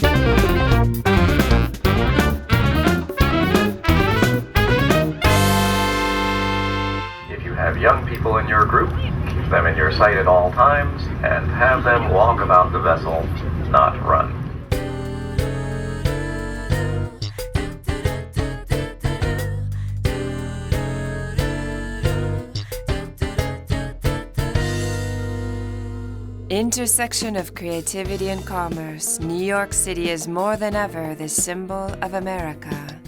If you have young people in your group, keep them in your sight at all times and have them walk about the vessel, not run. Intersection of creativity and commerce, New York City is more than ever the symbol of America.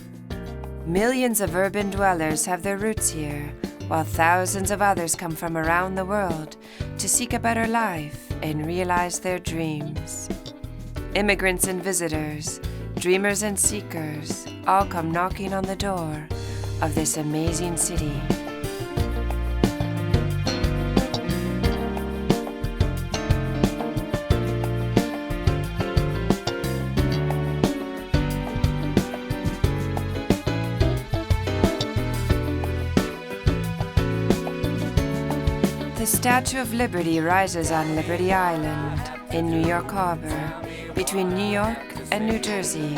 Millions of urban dwellers have their roots here, while thousands of others come from around the world to seek a better life and realize their dreams. Immigrants and visitors, dreamers and seekers, all come knocking on the door of this amazing city. The Statue of Liberty rises on Liberty Island in New York Harbor, between New York and New Jersey.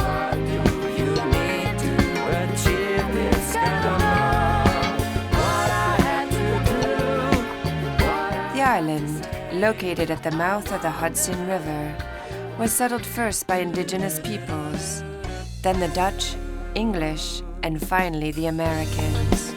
The island, located at the mouth of the Hudson River, was settled first by indigenous peoples, then the Dutch, English, and finally the Americans.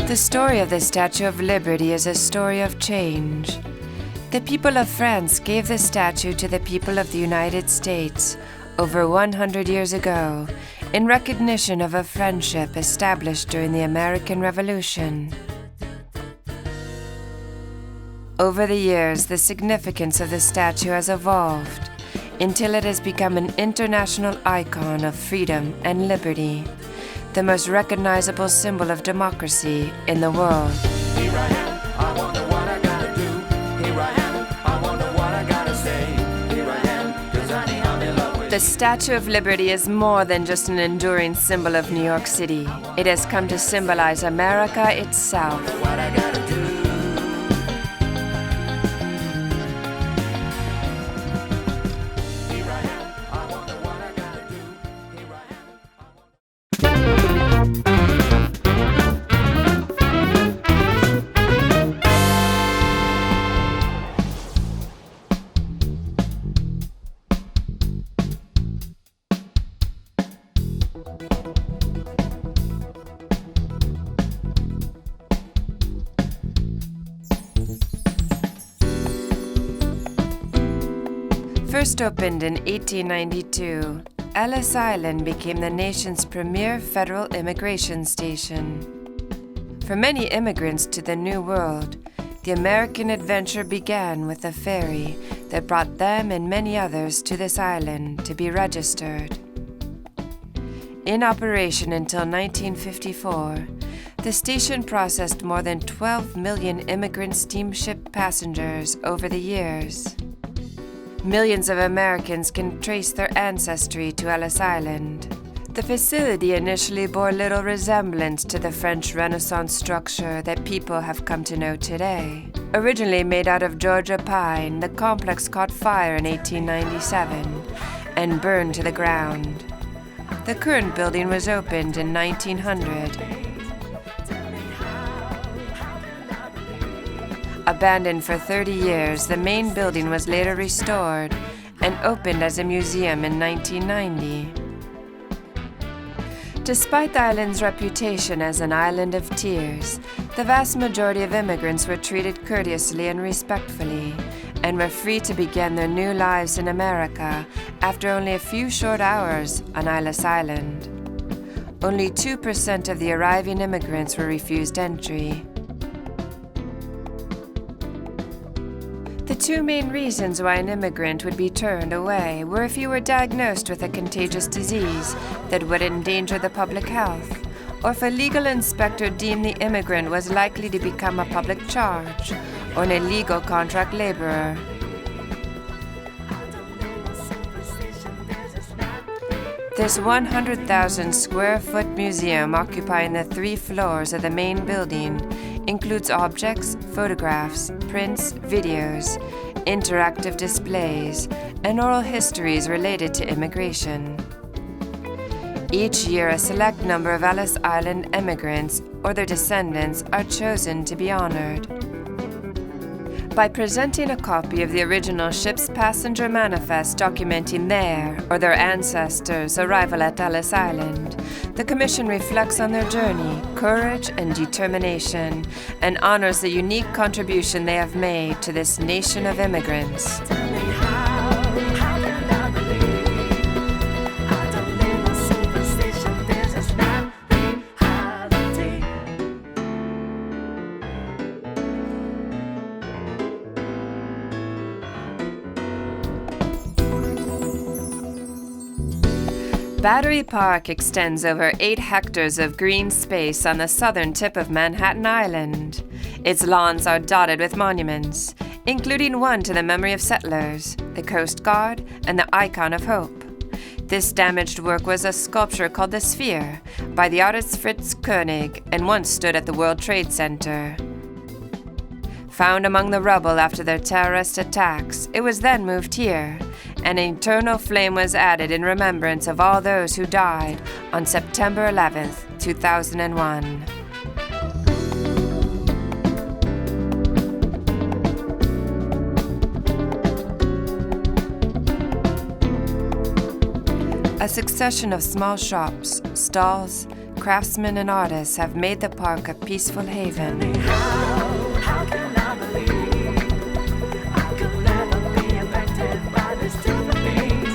The story of the Statue of Liberty is a story of change. The people of France gave the statue to the people of the United States over 100 years ago in recognition of a friendship established during the American Revolution. Over the years, the significance of the statue has evolved until it has become an international icon of freedom and liberty, the most recognizable symbol of democracy in the world. Here I am, I wonder what I gotta do. Here I am, I wonder what I gotta say. Here I am, 'cause honey, I'm in love with The Statue of Liberty is more than just an enduring symbol of New York City. It has come to symbolize America itself. what I gotta do. Here I am, I wonder what I gotta do. Here I am. First opened in 1892, Ellis Island became the nation's premier federal immigration station. For many immigrants to the New World, the American adventure began with a ferry that brought them and many others to this island to be registered. In operation until 1954, the station processed more than 12 million immigrant steamship passengers over the years. Millions of Americans can trace their ancestry to Ellis Island. The facility initially bore little resemblance to the French Renaissance structure that people have come to know today. Originally made out of Georgia pine, the complex caught fire in 1897 and burned to the ground. The current building was opened in 1900. Abandoned for 30 years, the main building was later restored and opened as a museum in 1990. Despite the island's reputation as an island of tears, the vast majority of immigrants were treated courteously and respectfully and were free to begin their new lives in America after only a few short hours on Ellis Island. Only 2% of the arriving immigrants were refused entry. The two main reasons why an immigrant would be turned away were if you were diagnosed with a contagious disease that would endanger the public health, or if a legal inspector deemed the immigrant was likely to become a public charge or an illegal contract laborer. This 100,000 square foot museum occupying the 3 floors of the main building includes objects, photographs, prints, videos, interactive displays, and oral histories related to immigration. Each year, a select number of Ellis Island immigrants or their descendants are chosen to be honored. By presenting a copy of the original ship's passenger manifest documenting their or their ancestors' arrival at Ellis Island, the Commission reflects on their journey, courage, and determination, and honors the unique contribution they have made to this nation of immigrants. Battery Park extends over 8 hectares of green space on the southern tip of Manhattan Island. Its lawns are dotted with monuments, including one to the memory of settlers, the Coast Guard, and the Icon of Hope. This damaged work was a sculpture called the Sphere by the artist Fritz Koenig and once stood at the World Trade Center. Found among the rubble after their terrorist attacks, it was then moved here. An eternal flame was added in remembrance of all those who died on September 11th, 2001. A succession of small shops, stalls, craftsmen, and artists have made the park a peaceful haven. How can I believe I could never be affected by this disease?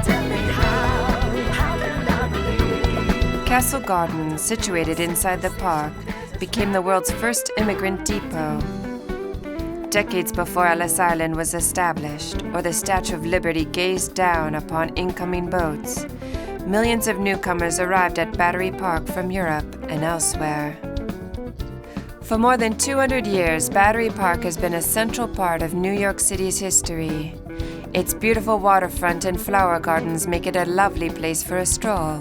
Tell me how can I believe? Castle Garden, situated inside the park, became the world's first immigrant depot. Decades before Ellis Island was established, or the Statue of Liberty gazed down upon incoming boats, millions of newcomers arrived at Battery Park from Europe and elsewhere. For more than 200 years, Battery Park has been a central part of New York City's history. Its beautiful waterfront and flower gardens make it a lovely place for a stroll.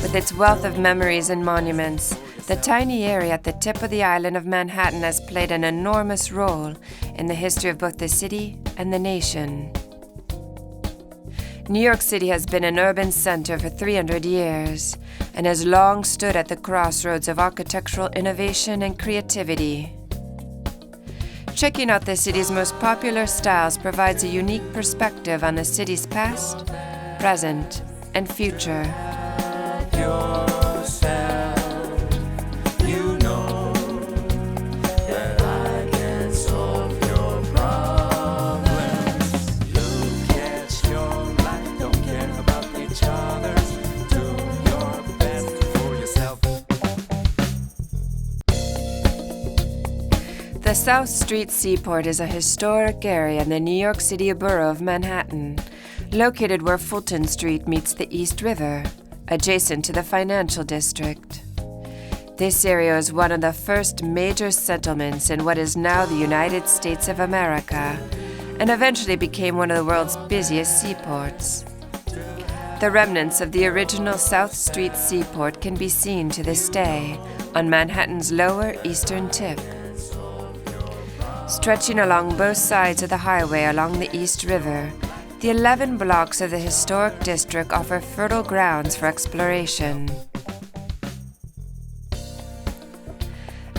With its wealth of memories and monuments, the tiny area at the tip of the island of Manhattan has played an enormous role in the history of both the city and the nation. New York City has been an urban center for 300 years and has long stood at the crossroads of architectural innovation and creativity. Checking out the city's most popular styles provides a unique perspective on the city's past, present, and future. Yourself, you know that I can solve your problems. Look at your life, don't care about each other's. Do your best for yourself. The South Street Seaport is a historic area in the New York City borough of Manhattan, located where Fulton Street meets the East River, adjacent to the financial district. This area is one of the first major settlements in what is now the United States of America, and eventually became one of the world's busiest seaports. The remnants of the original South Street Seaport can be seen to this day on Manhattan's lower eastern tip. Stretching along both sides of the highway along the East River, the 11 blocks of the historic district offer fertile grounds for exploration.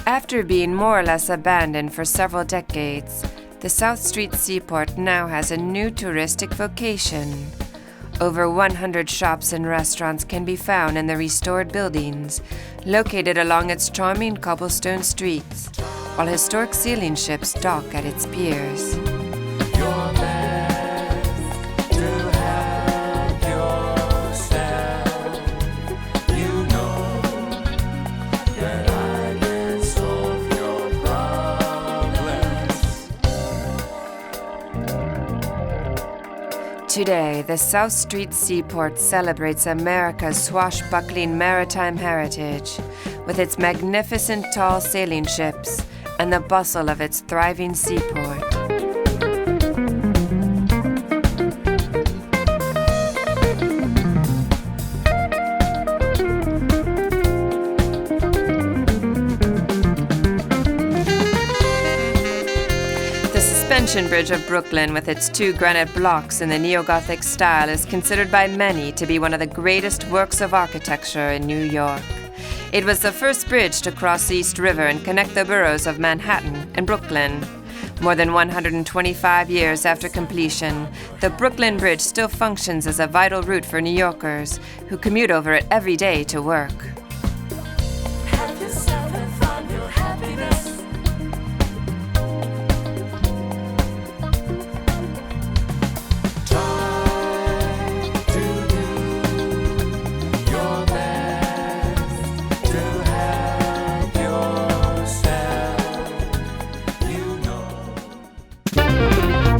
After being more or less abandoned for several decades, the South Street Seaport now has a new touristic vocation, Over 100 shops and restaurants can be found in the restored buildings, located along its charming cobblestone streets, while historic sailing ships dock at its piers. Your best to help yourself. You know that I can solve your problems. Today, the South Street Seaport celebrates America's swashbuckling maritime heritage with its magnificent tall sailing ships and the bustle of its thriving seaport. The Suspension Bridge of Brooklyn, with its 2 granite blocks in the neo-Gothic style, is considered by many to be one of the greatest works of architecture in New York. It was the first bridge to cross the East River and connect the boroughs of Manhattan and Brooklyn. More than 125 years after completion, the Brooklyn Bridge still functions as a vital route for New Yorkers who commute over it every day to work. Have yourself and find your happiness. Try to do your best to help yourself. You know. Summer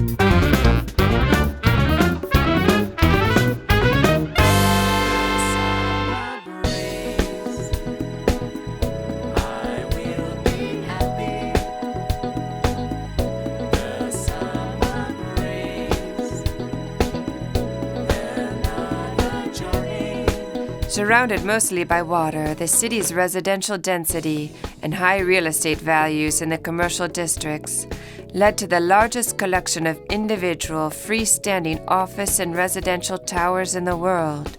breeze, I will be happy. The summer breeze, another journey. Surrounded mostly by water, the city's residential density and high real estate values in the commercial districts led to the largest collection of individual, freestanding office and residential towers in the world.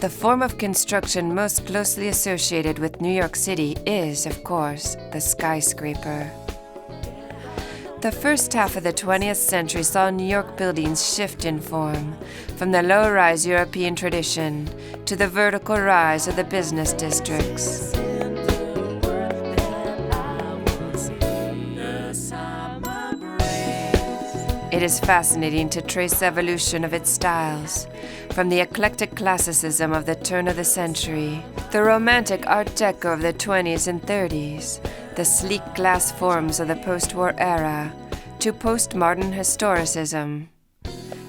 The form of construction most closely associated with New York City is, of course, the skyscraper. The first half of the 20th century saw New York buildings shift in form, from the low-rise European tradition to the vertical rise of the business districts. It is fascinating to trace the evolution of its styles, from the eclectic classicism of the turn of the century, the romantic Art Deco of the 20s and 30s, the sleek glass forms of the post-war era, to postmodern historicism.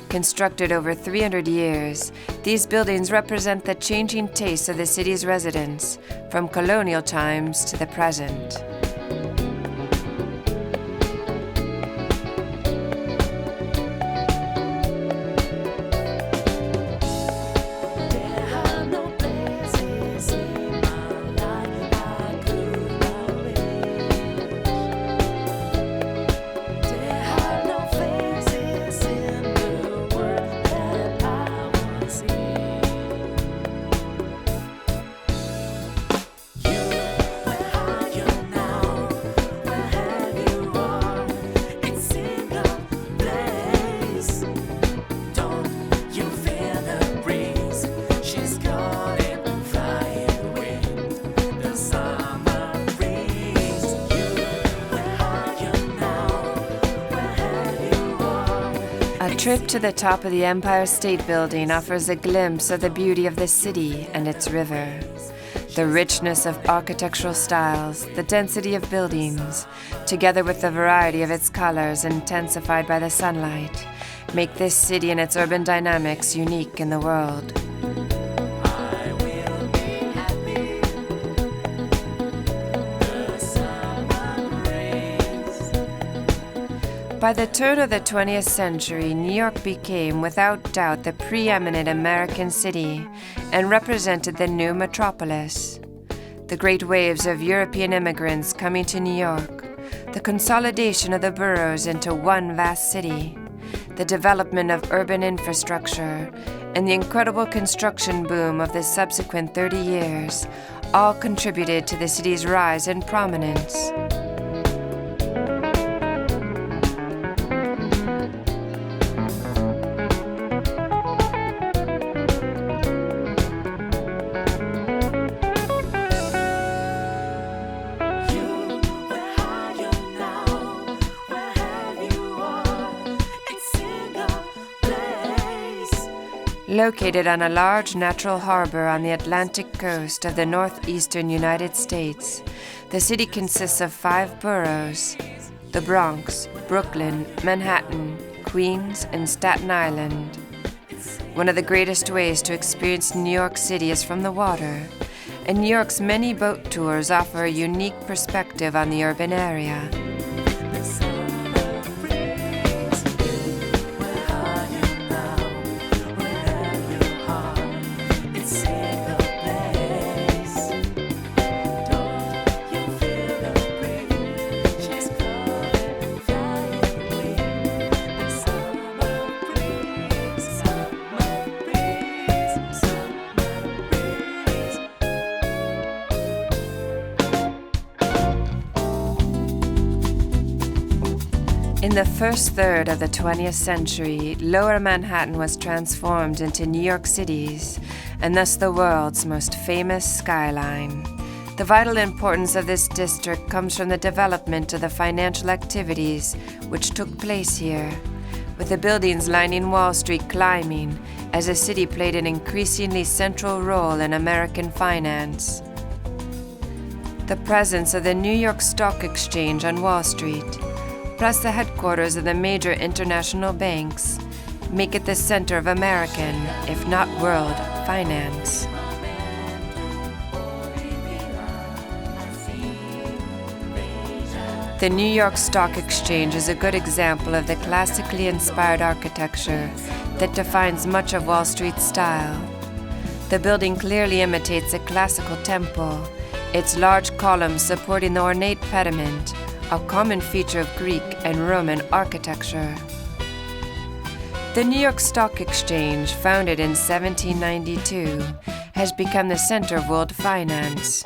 Constructed over 300 years, these buildings represent the changing tastes of the city's residents, from colonial times to the present. There are no places in my life I could not live. There are no faces in the world that I want to see. You, where are you now? Where have you gone? It's single place. Don't you feel the breeze? She's caught in flying wind, the summer breeze. You, where are you now? Where have you gone? A trip to the top of the Empire State Building offers a glimpse of the beauty of the city and its river. The richness of architectural styles, the density of buildings, together with the variety of its colors intensified by the sunlight, make this city and its urban dynamics unique in the world. I will be happy. The summer breeze. By the turn of the 20th century, New York became, without doubt, the preeminent American city and represented the new metropolis. The great waves of European immigrants coming to New York, the consolidation of the boroughs into one vast city, the development of urban infrastructure, and the incredible construction boom of the subsequent 30 years all contributed to the city's rise in prominence. Located on a large natural harbor on the Atlantic coast of the northeastern United States, the city consists of 5 boroughs: the Bronx, Brooklyn, Manhattan, Queens, and Staten Island. One of the greatest ways to experience New York City is from the water, and New York's many boat tours offer a unique perspective on the urban area. In the first third of the 20th century, Lower Manhattan was transformed into New York City's, and thus the world's most famous skyline. The vital importance of this district comes from the development of the financial activities which took place here, with the buildings lining Wall Street climbing as the city played an increasingly central role in American finance. The presence of the New York Stock Exchange on Wall Street, plus the headquarters of the major international banks, make it the center of American, if not world, finance. The New York Stock Exchange is a good example of the classically inspired architecture that defines much of Wall Street's style. The building clearly imitates a classical temple, its large columns supporting the ornate pediment, a common feature of Greek and Roman architecture. The New York Stock Exchange, founded in 1792, has become the center of world finance.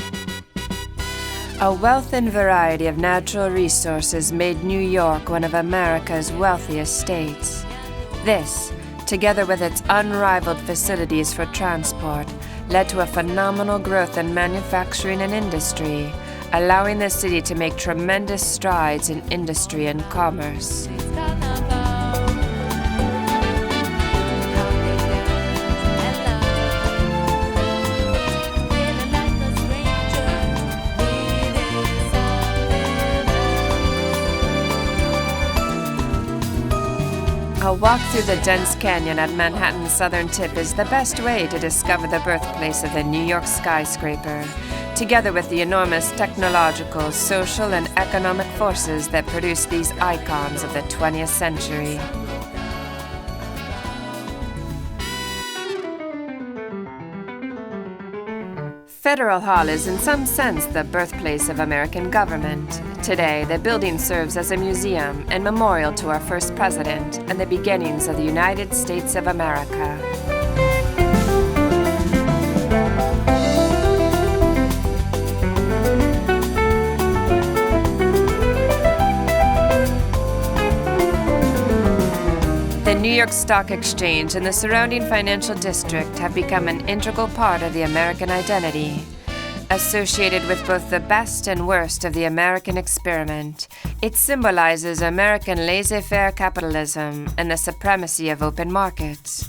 A wealth and variety of natural resources made New York one of America's wealthiest states. This, together with its unrivaled facilities for transport, led to a phenomenal growth in manufacturing and industry, allowing the city to make tremendous strides in industry and commerce. A walk through the dense canyon at Manhattan's southern tip is the best way to discover the birthplace of the New York skyscraper, together with the enormous technological, social, and economic forces that produce these icons of the 20th century. Federal Hall is in some sense the birthplace of American government. Today, the building serves as a museum and memorial to our first president and the beginnings of the United States of America. The New York Stock Exchange and the surrounding financial district have become an integral part of the American identity. Associated with both the best and worst of the American experiment, it symbolizes American laissez-faire capitalism and the supremacy of open markets.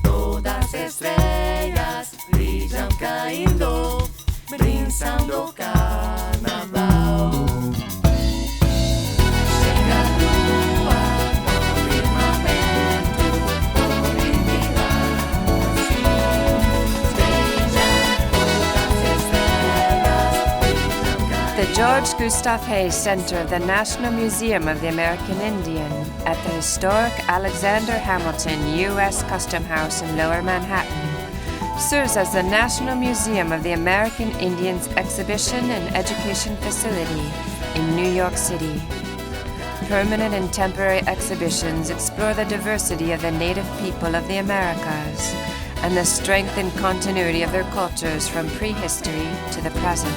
Todas estrellas brillan caindo, brindando carnaval. The George Gustav Hayes Center of the National Museum of the American Indian at the historic Alexander Hamilton U.S. Custom House in Lower Manhattan serves as the National Museum of the American Indians exhibition and education facility in New York City. Permanent and temporary exhibitions explore the diversity of the native people of the Americas and the strength and continuity of their cultures from prehistory to the present.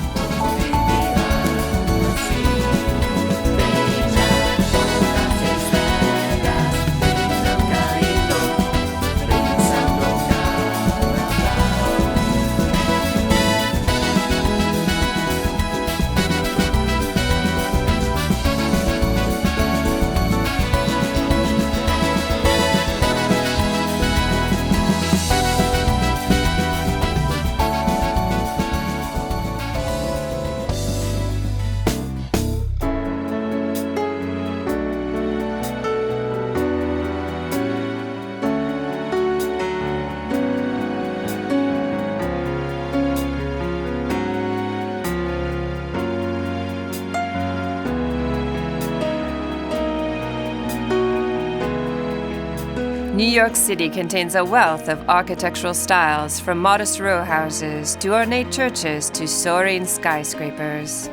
New York City contains a wealth of architectural styles, from modest row houses to ornate churches to soaring skyscrapers.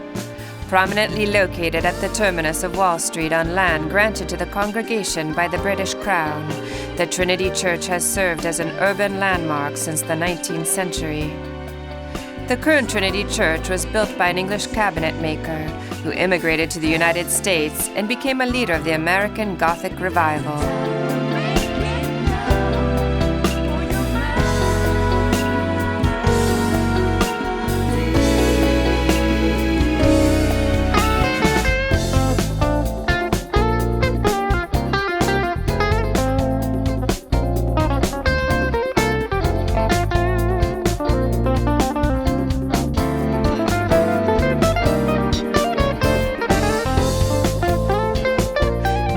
Prominently located at the terminus of Wall Street on land granted to the congregation by the British Crown, the Trinity Church has served as an urban landmark since the 19th century. The current Trinity Church was built by an English cabinet maker who immigrated to the United States and became a leader of the American Gothic Revival.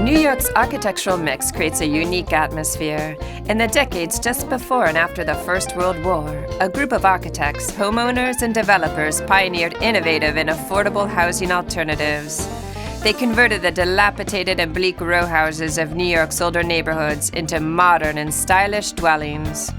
New York's architectural mix creates a unique atmosphere. In the decades just before and after the First World War, a group of architects, homeowners, and developers pioneered innovative and affordable housing alternatives. They converted the dilapidated and bleak row houses of New York's older neighborhoods into modern and stylish dwellings.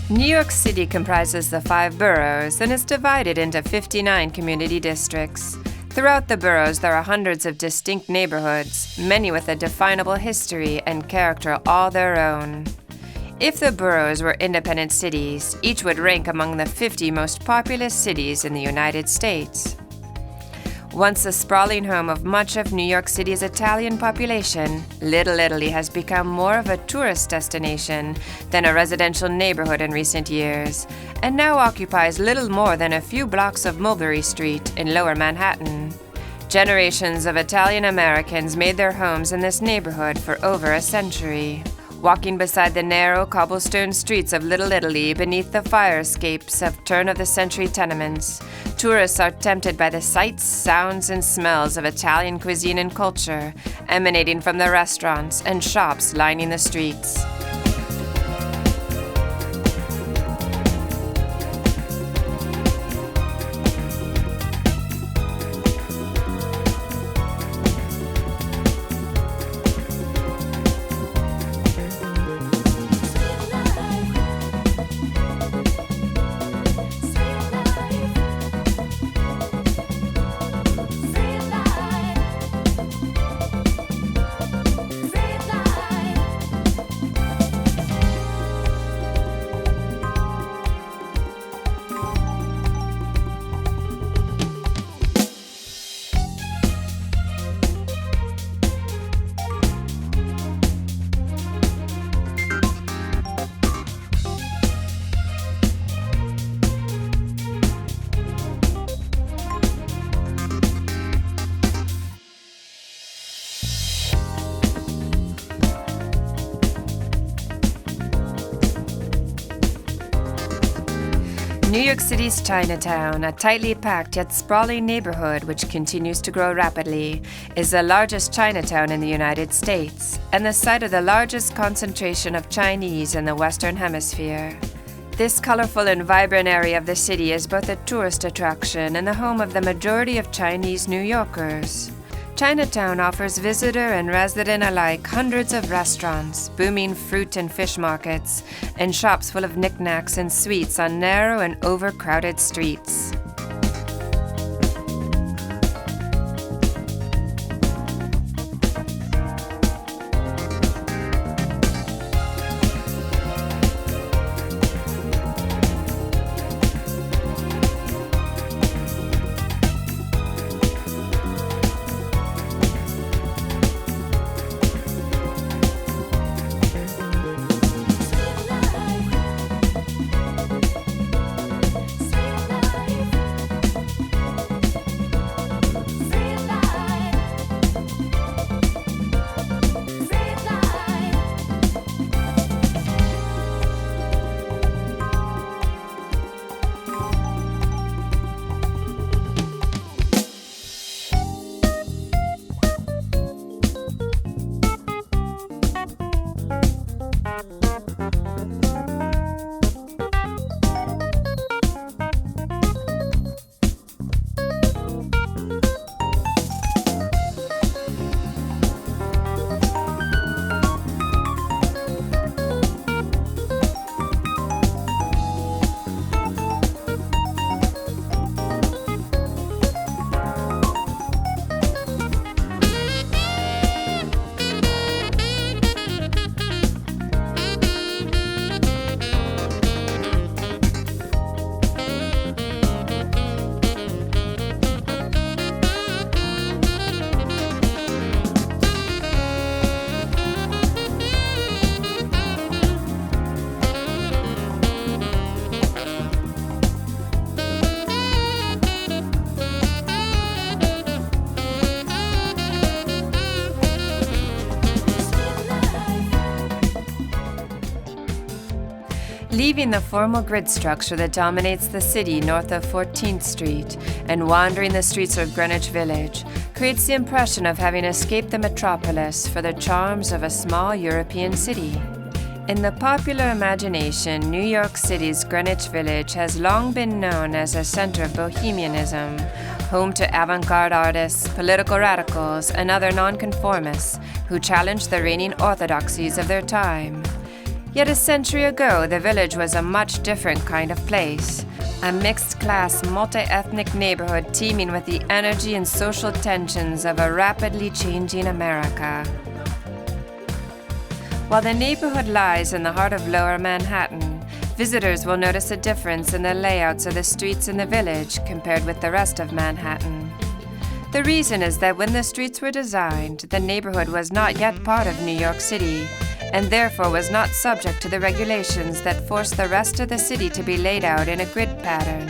New York City comprises the 5 boroughs and is divided into 59 community districts. Throughout the boroughs, there are hundreds of distinct neighborhoods, many with a definable history and character all their own. If the boroughs were independent cities, each would rank among the 50 most populous cities in the United States. Once a sprawling home of much of New York City's Italian population, Little Italy has become more of a tourist destination than a residential neighborhood in recent years, and now occupies little more than a few blocks of Mulberry Street in Lower Manhattan. Generations of Italian Americans made their homes in this neighborhood for over a century. Walking beside the narrow cobblestone streets of Little Italy beneath the fire escapes of turn-of-the-century tenements, tourists are tempted by the sights, sounds, and smells of Italian cuisine and culture emanating from the restaurants and shops lining the streets. New York City's Chinatown, a tightly packed yet sprawling neighborhood which continues to grow rapidly, is the largest Chinatown in the United States and the site of the largest concentration of Chinese in the Western Hemisphere. This colorful and vibrant area of the city is both a tourist attraction and the home of the majority of Chinese New Yorkers. Chinatown offers visitor and resident alike hundreds of restaurants, booming fruit and fish markets, and shops full of knickknacks and sweets on narrow and overcrowded streets. Leaving the formal grid structure that dominates the city north of 14th Street and wandering the streets of Greenwich Village creates the impression of having escaped the metropolis for the charms of a small European city. In the popular imagination, New York City's Greenwich Village has long been known as a center of bohemianism, home to avant-garde artists, political radicals, and other nonconformists who challenged the reigning orthodoxies of their time. Yet a century ago, the village was a much different kind of place, a mixed-class, multi-ethnic neighborhood teeming with the energy and social tensions of a rapidly changing America. While the neighborhood lies in the heart of Lower Manhattan, visitors will notice a difference in the layouts of the streets in the village compared with the rest of Manhattan. The reason is that when the streets were designed, the neighborhood was not yet part of New York City, and therefore was not subject to the regulations that forced the rest of the city to be laid out in a grid pattern.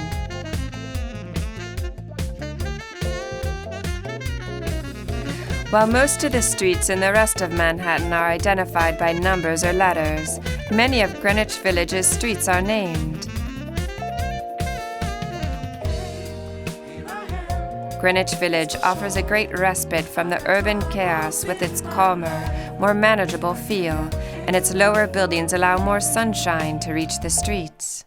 While most of the streets in the rest of Manhattan are identified by numbers or letters, many of Greenwich Village's streets are named. Greenwich Village offers a great respite from the urban chaos with its calmer, more manageable feel, and its lower buildings allow more sunshine to reach the streets.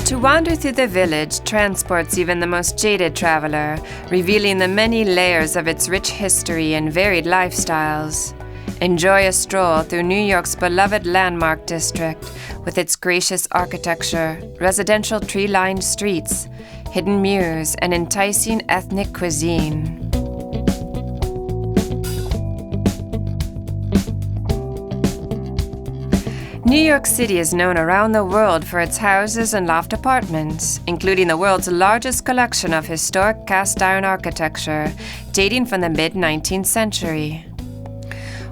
To wander through the village transports even the most jaded traveler, revealing the many layers of its rich history and varied lifestyles. Enjoy a stroll through New York's beloved landmark district with its gracious architecture, residential tree-lined streets, hidden mews, and enticing ethnic cuisine. New York City is known around the world for its houses and loft apartments, including the world's largest collection of historic cast-iron architecture dating from the mid-19th century.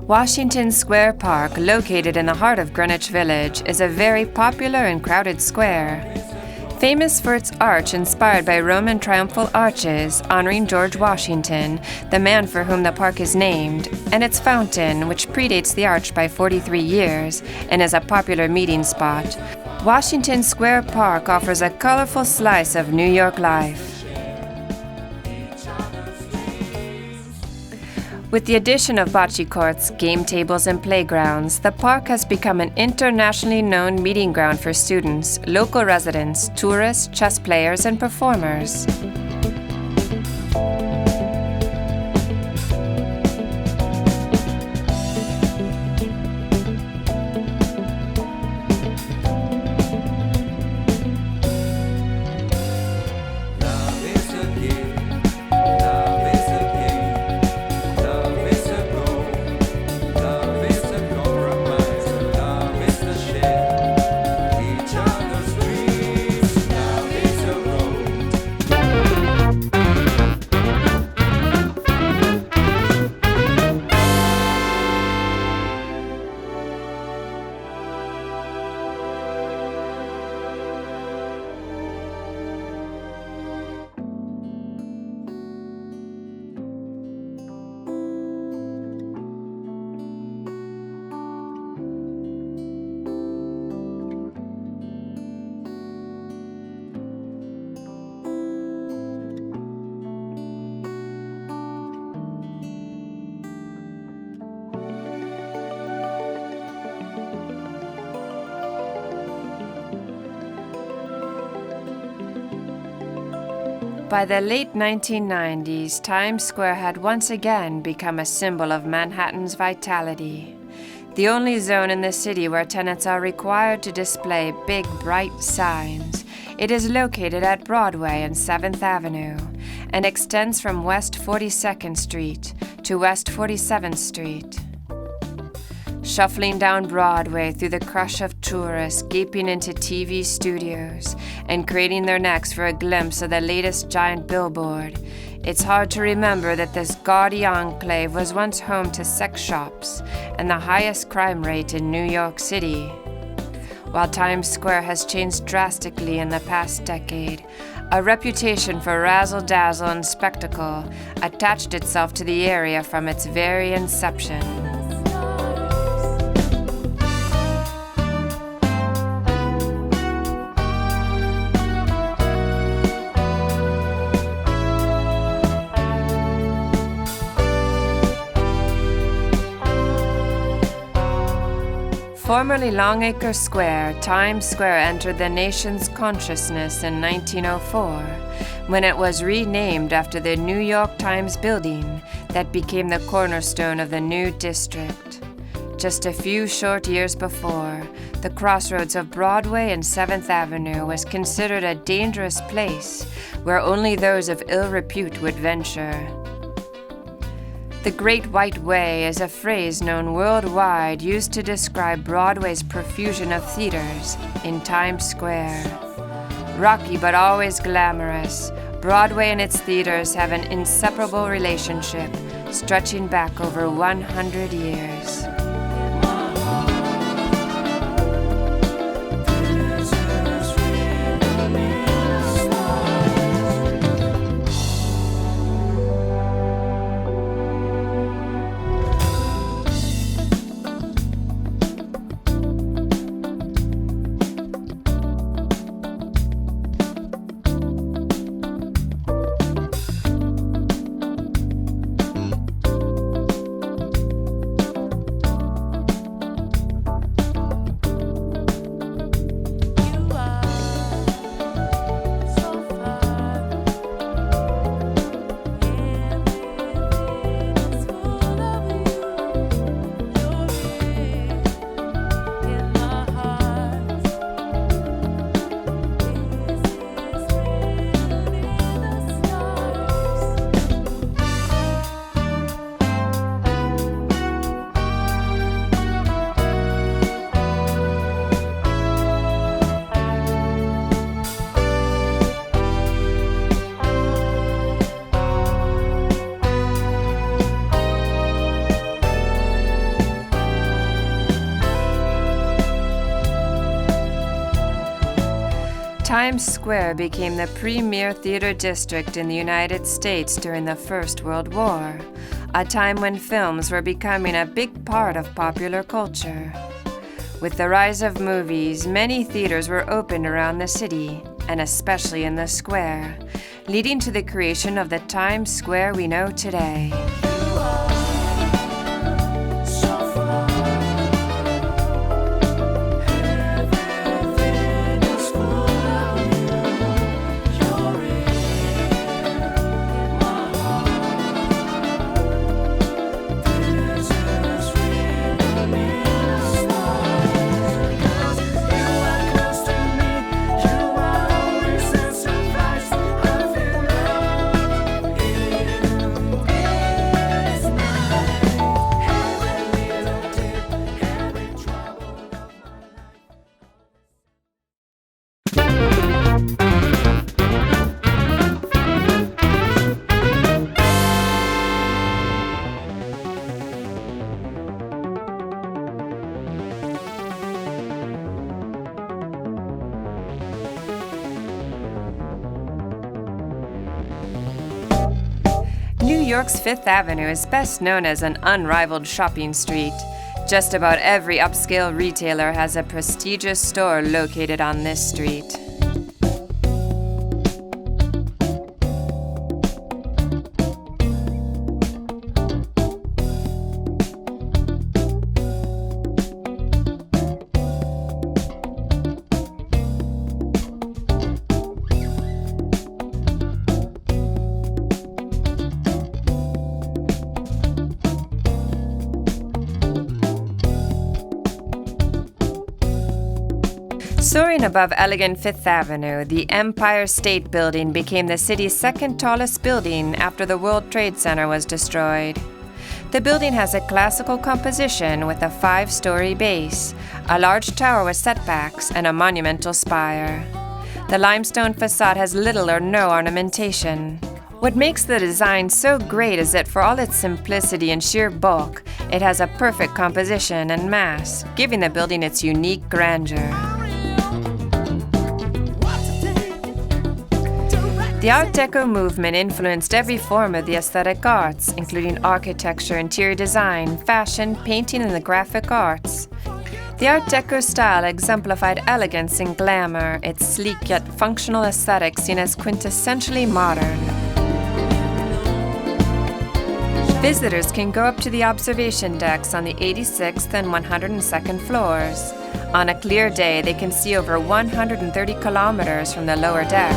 Washington Square Park, located in the heart of Greenwich Village, is a very popular and crowded square. Famous for its arch inspired by Roman triumphal arches honoring George Washington, the man for whom the park is named, and its fountain, which predates the arch by 43 years and is a popular meeting spot, Washington Square Park offers a colorful slice of New York life. With the addition of bocce courts, game tables, and playgrounds, the park has become an internationally known meeting ground for students, local residents, tourists, chess players, and performers. By the late 1990s, Times Square had once again become a symbol of Manhattan's vitality. The only zone in the city where tenants are required to display big, bright signs. It is located at Broadway and 7th Avenue and extends from West 42nd Street to West 47th Street. Shuffling down Broadway through the crush of tourists gaping into TV studios and craning their necks for a glimpse of the latest giant billboard, it's hard to remember that this gaudy enclave was once home to sex shops and the highest crime rate in New York City. While Times Square has changed drastically in the past decade, a reputation for razzle-dazzle and spectacle attached itself to the area from its very inception. Formerly Longacre Square, Times Square entered the nation's consciousness in 1904, when it was renamed after the New York Times building that became the cornerstone of the new district. Just a few short years before, the crossroads of Broadway and 7th Avenue was considered a dangerous place where only those of ill repute would venture. The Great White Way is a phrase known worldwide used to describe Broadway's profusion of theaters in Times Square. Rocky but always glamorous, Broadway and its theaters have an inseparable relationship stretching back over 100 years. Times Square became the premier theater district in the United States during the First World War, a time when films were becoming a big part of popular culture. With the rise of movies, many theaters were opened around the city, and especially in the square, leading to the creation of the Times Square we know today. New York's Fifth Avenue is best known as an unrivaled shopping street. Just about every upscale retailer has a prestigious store located on this street. Soaring above elegant Fifth Avenue, the Empire State Building became the city's second tallest building after the World Trade Center was destroyed. The building has a classical composition with a 5-story base, a large tower with setbacks, and a monumental spire. The limestone facade has little or no ornamentation. What makes the design so great is that for all its simplicity and sheer bulk, it has a perfect composition and mass, giving the building its unique grandeur. The Art Deco movement influenced every form of the aesthetic arts, including architecture, interior design, fashion, painting, and the graphic arts. The Art Deco style exemplified elegance and glamour, its sleek yet functional aesthetic seen as quintessentially modern. Visitors can go up to the observation decks on the 86th and 102nd floors. On a clear day, they can see over 130 kilometers from the lower deck.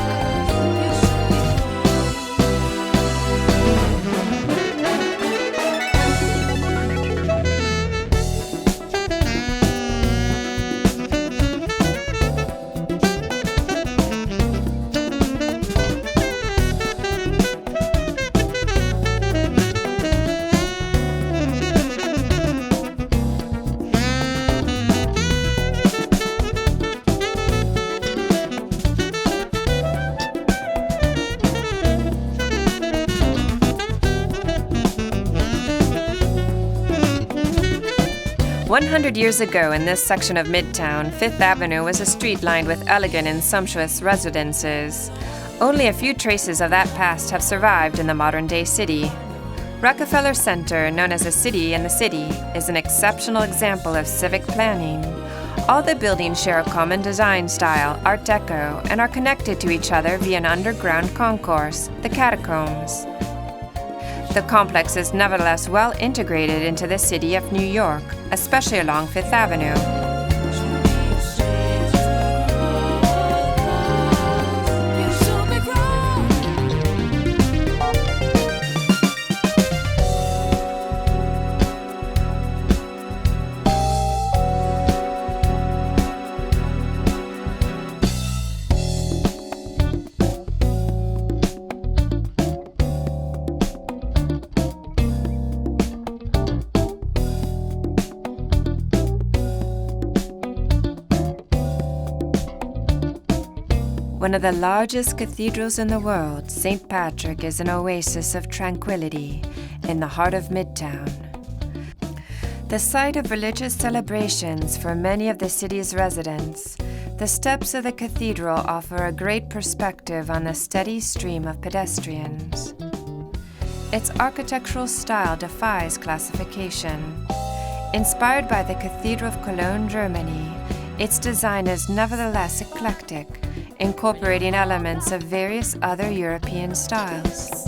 100 years ago in this section of Midtown, Fifth Avenue was a street lined with elegant and sumptuous residences. Only a few traces of that past have survived in the modern-day city. Rockefeller Center, known as a city in the city, is an exceptional example of civic planning. All the buildings share a common design style, Art Deco, and are connected to each other via an underground concourse, the catacombs. The complex is nevertheless well integrated into the city of New York, especially along Fifth Avenue. One of the largest cathedrals in the world, St. Patrick is an oasis of tranquility in the heart of Midtown. The site of religious celebrations for many of the city's residents, the steps of the cathedral offer a great perspective on the steady stream of pedestrians. Its architectural style defies classification. Inspired by the Cathedral of Cologne, Germany, its design is nevertheless eclectic, incorporating elements of various other European styles.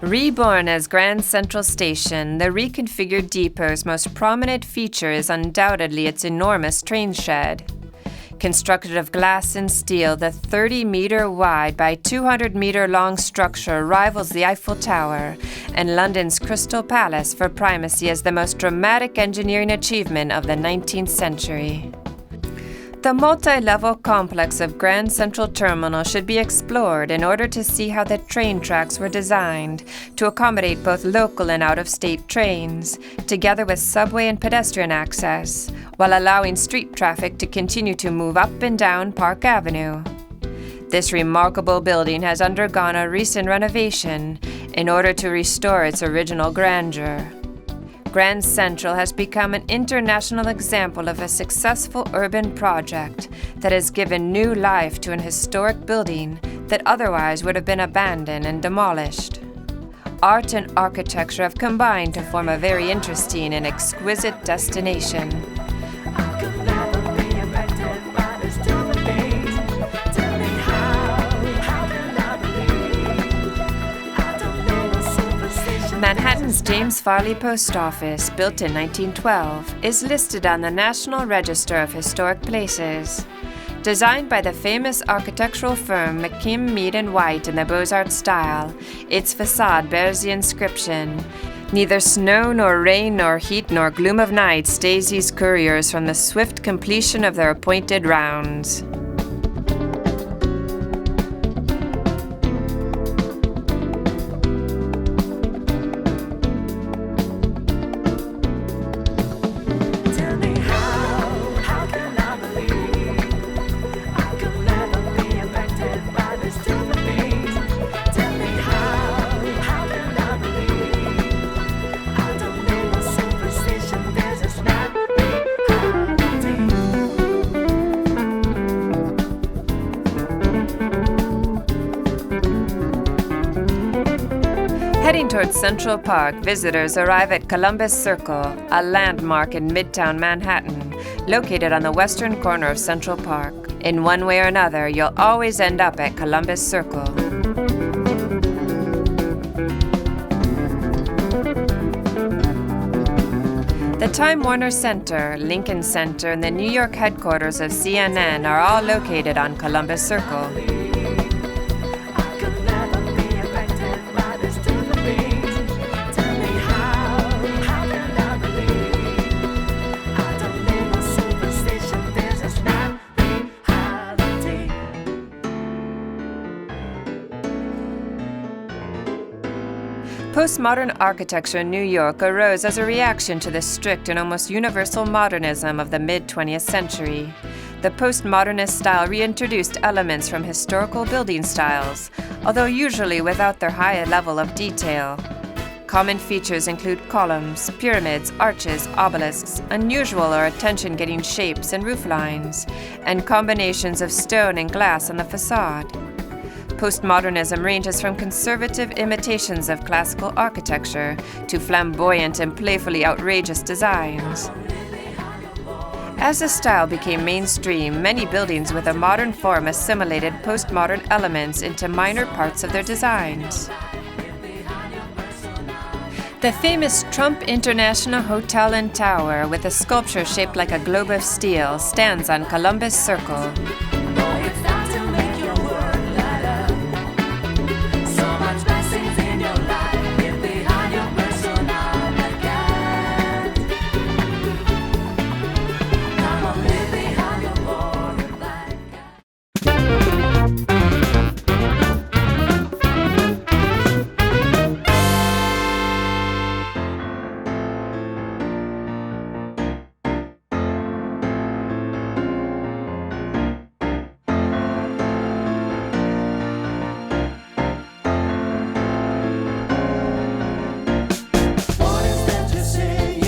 Reborn as Grand Central Station, the reconfigured depot's most prominent feature is undoubtedly its enormous train shed. Constructed of glass and steel, the 30-meter wide by 200-meter long structure rivals the Eiffel Tower and London's Crystal Palace for primacy as the most dramatic engineering achievement of the 19th century. The multi-level complex of Grand Central Terminal should be explored in order to see how the train tracks were designed to accommodate both local and out-of-state trains, together with subway and pedestrian access, while allowing street traffic to continue to move up and down Park Avenue. This remarkable building has undergone a recent renovation in order to restore its original grandeur. Grand Central has become an international example of a successful urban project that has given new life to an historic building that otherwise would have been abandoned and demolished. Art and architecture have combined to form a very interesting and exquisite destination. I could never be affected by this stupid things. Tell me how can I believe? I don't need no superstition. Manhattan's James Farley Post Office, built in 1912, is listed on the National Register of Historic Places. Designed by the famous architectural firm McKim, Mead & White in the Beaux-Arts style, its facade bears the inscription, "Neither snow nor rain nor heat nor gloom of night stays these couriers from the swift completion of their appointed rounds." Tell me how can I believe? I could never be affected by this stupid things. Tell me how can I believe? I don't need no superstition. There's a snap reality. Heading towards Central Park, visitors arrive at Columbus Circle, a landmark in Midtown Manhattan, located on the western corner of Central Park. In one way or another, you'll always end up at Columbus Circle. The Time Warner Center, Lincoln Center, and the New York headquarters of CNN are all located on Columbus Circle. I could never be affected by this stupid things. Tell me how can I believe? I don't need no superstition. There's a snap reality. Postmodern architecture in New York arose as a reaction to the strict and almost universal modernism of the mid-20th century. The postmodernist style reintroduced elements from historical building styles, although usually without their high level of detail. Common features include columns, pyramids, arches, obelisks, unusual or attention-getting shapes and roof lines, and combinations of stone and glass on the facade. Postmodernism ranges from conservative imitations of classical architecture to flamboyant and playfully outrageous designs. As the style became mainstream, many buildings with a modern form assimilated postmodern elements into minor parts of their designs. The famous Trump International Hotel and Tower, with a sculpture shaped like a globe of steel, stands on Columbus Circle. It's time to make your world lighter. So much blessings in your life. Get behind your personal account. Come on, live behind your boring life. What is that you're saying?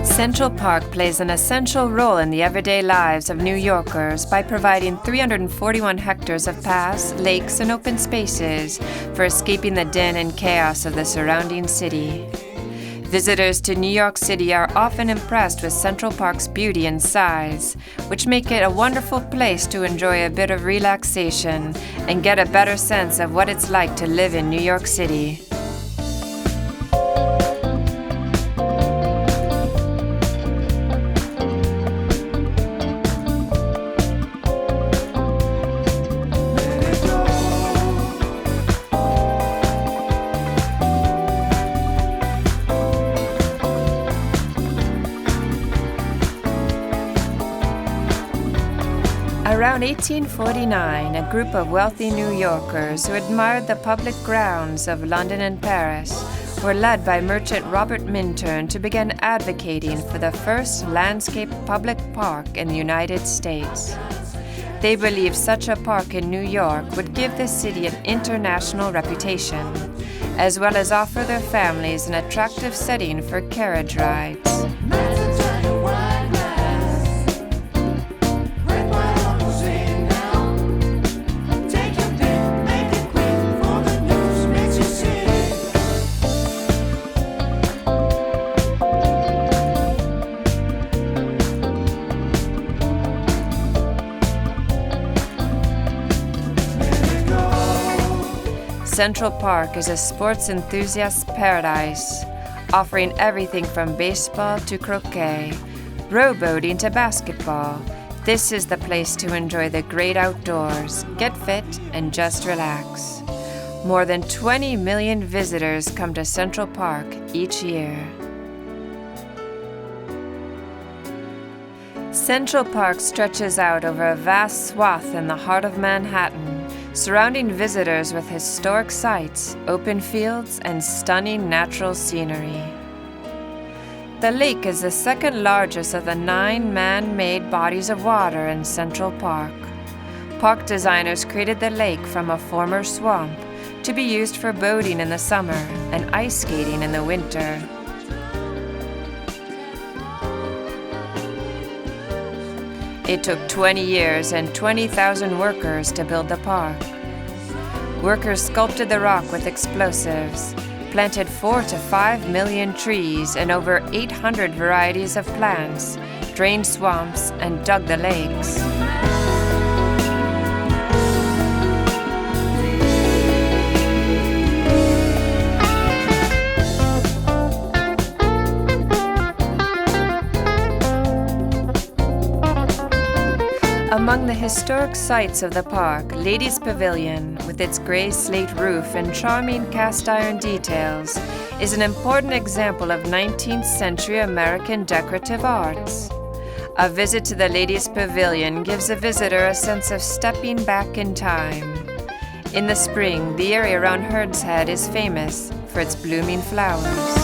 Central Park plays an essential role in the everyday lives of New Yorkers by providing 341 hectares of paths, lakes, and open spaces for escaping the din and chaos of the surrounding city. Visitors to New York City are often impressed with Central Park's beauty and size, which make it a wonderful place to enjoy a bit of relaxation and get a better sense of what it's like to live in New York City. Around 1849, a group of wealthy New Yorkers who admired the public grounds of London and Paris were led by merchant Robert Minturn to begin advocating for the first landscape public park in the United States. They believed such a park in New York would give the city an international reputation, as well as offer their families an attractive setting for carriage rides. Central Park is a sports enthusiast's paradise, offering everything from baseball to croquet, rowboating to basketball. This is the place to enjoy the great outdoors, get fit, and just relax. More than 20 million visitors come to Central Park each year. Central Park stretches out over a vast swath in the heart of Manhattan, surrounding visitors with historic sights, open fields, and stunning natural scenery. The lake is the second largest of the 9 man-made bodies of water in Central Park. Park designers created the lake from a former swamp to be used for boating in the summer and ice skating in the winter. It took 20 years and 20,000 workers to build the park. Workers sculpted the rock with explosives, planted 4 to 5 million trees and over 800 varieties of plants, drained swamps, and dug the lakes. Among the historic sights of the park, Ladies' Pavilion, with its gray slate roof and charming cast iron details, is an important example of 19th century American decorative arts. A visit to the Ladies' Pavilion gives a visitor a sense of stepping back in time. In the spring, the area around Herd's Head is famous for its blooming flowers.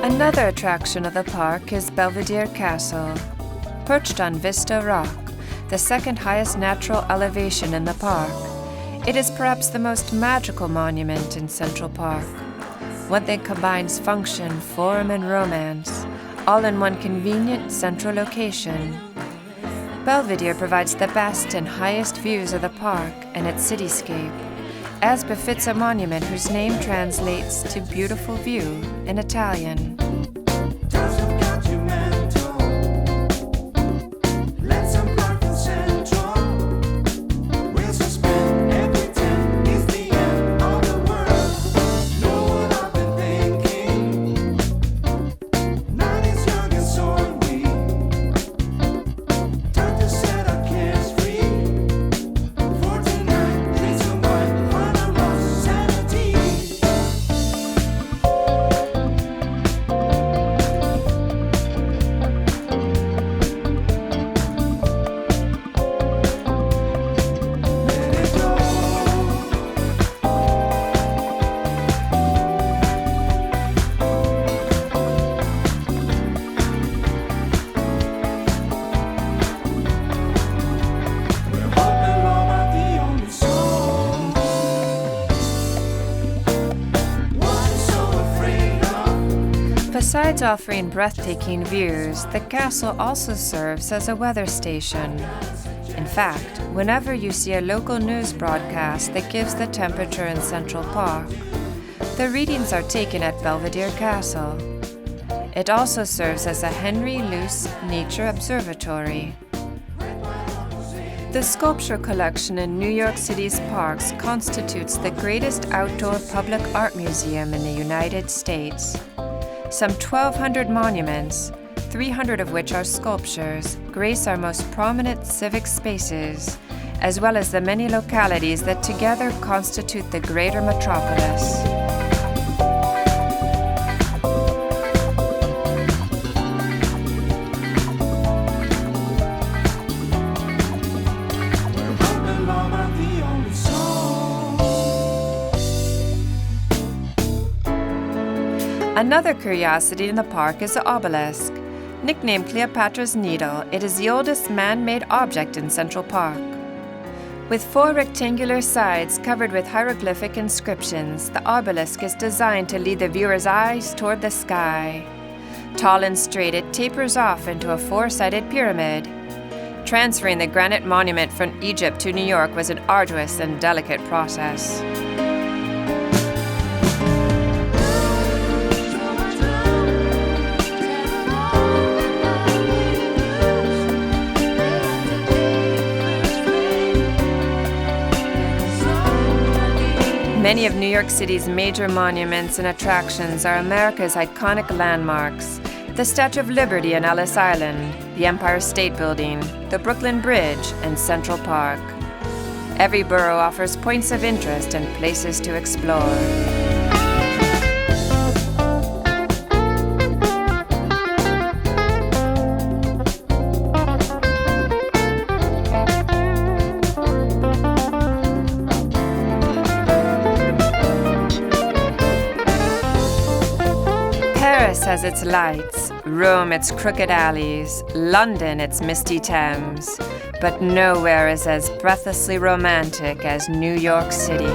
Another attraction of the park is Belvedere Castle. Perched on Vista Rock, the second highest natural elevation in the park, it is perhaps the most magical monument in Central Park. One that combines function, form, and romance, all in one convenient central location. Belvedere provides the best and highest views of the park and its cityscape, as befits a monument whose name translates to beautiful view in Italian. Besides offering breathtaking views, the castle also serves as a weather station. In fact, whenever you see a local news broadcast that gives the temperature in Central Park, the readings are taken at Belvedere Castle. It also serves as a Henry Luce Nature Observatory. The sculpture collection in New York City's parks constitutes the greatest outdoor public art museum in the United States. Some 1,200 monuments, 300 of which are sculptures, grace our most prominent civic spaces, as well as the many localities that together constitute the greater metropolis. Another curiosity in the park is the obelisk. Nicknamed Cleopatra's Needle, it is the oldest man-made object in Central Park. With 4 rectangular sides covered with hieroglyphic inscriptions, the obelisk is designed to lead the viewer's eyes toward the sky. Tall and straight, it tapers off into a 4-sided pyramid. Transferring the granite monument from Egypt to New York was an arduous and delicate process. Many of New York City's major monuments and attractions are America's iconic landmarks: the Statue of Liberty in Ellis Island, the Empire State Building, the Brooklyn Bridge, and Central Park. Every borough offers points of interest and places to explore. Paris has its lights, Rome its crooked alleys, London its misty Thames, but nowhere is as breathlessly romantic as New York City.